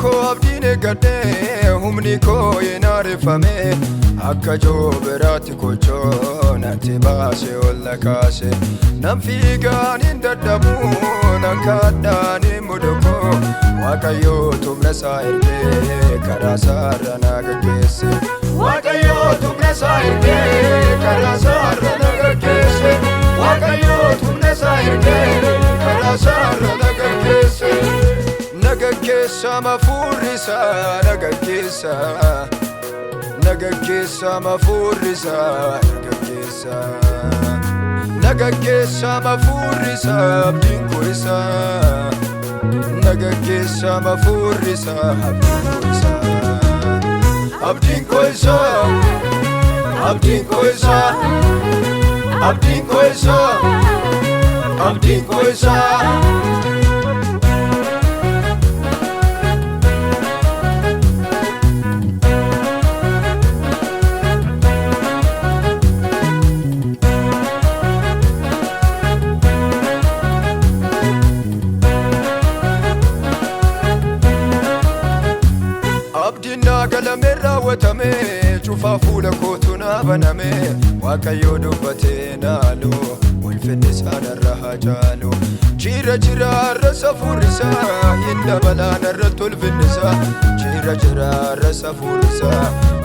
ko abdiin gadhee humni koo inaarifame akka joobiraatti kochoo natti baase olla kaase nan fiigaan hin dadhabu nan kadhaan hin muduko Waaqayyoo tumna isaa ergee karaa isaarra na gaggeesse Waaqayyoo tumna isaa ergee karaa isaarra na gaggeesse Waaqayyoo tumna isaa ergee karaa isaarra na gaggeesse Nagaggeessa mafuurrisa nagaggeessa Nagaggeessa mafuurrisa nagaggeessa Nagaggeessa mafuurrisa abdiin koo isa Nagaggeessa mafuurrisa abdiin koo isa Abdiin koo isa Abdiin koo isa Abdiin koo isa Abdiin koo isa Galame raawwatame cufaa fuula kootu na baname Waaqayyoo dubbatee naalu ulfinni isaanarra haa caalu Jira jiraarra safuurisa hin dabalaan irratti ulfinni isaa Jira jiraarra safuurisa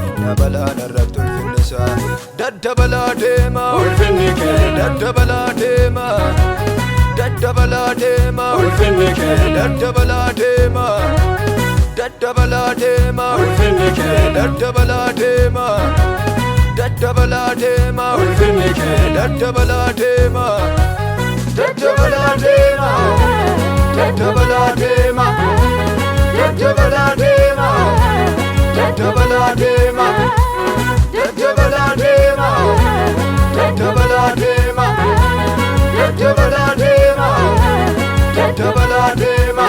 hin dabalaan irratti ulfinni isaa Daddabalaa deema ulfinni kee daddabalaa deema Daddabalaa deema ulfinni kee daddabalaa deema Daddabalaa deema ulfinni kee daddabalaa deema Daddabalaa deema ulfinni kee daddabalaa deema Daddabalaa deema Daddabalaa deema Daddabalaa deema Daddabalaa deema Daddabalaa deema Daddabalaa deema Daddabalaa deema Daddabalaa deema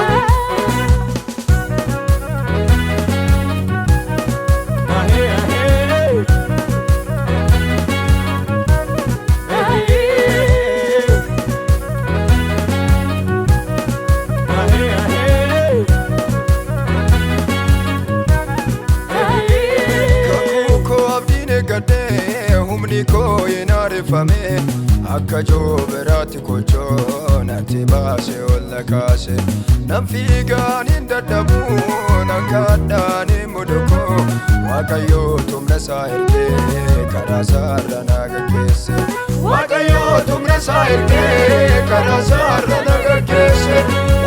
Humni koo inaarifame akka joobiraatti kochoo natti baase olla kaase nan fiigaan hin dadhabu nan kadhaan hin muduko Waaqayyoo tumna isaa ergee karaa isaarra na gaggeesse Waaqayyoo tumna isaa ergee karaa isaarra na gaggeesse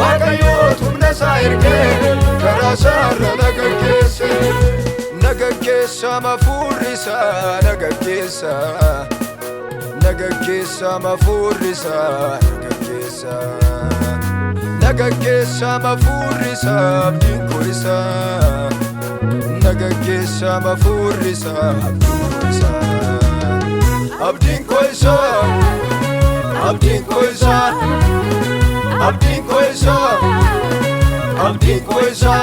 Waaqayyoo tumna isaa ergee karaa isaarra na gaggeesse Nagaggeessa mafuurrisa nagaggeessa Nagaggeessa mafuurrisa nagaggeessa Nagaggeessa mafuurrisa abdiin koo isa Nagaggeessa mafuurrisa abdiin koo isa Abdiin koo isa Abdiin koo isa Abdiin koo isa Abdiin koo isa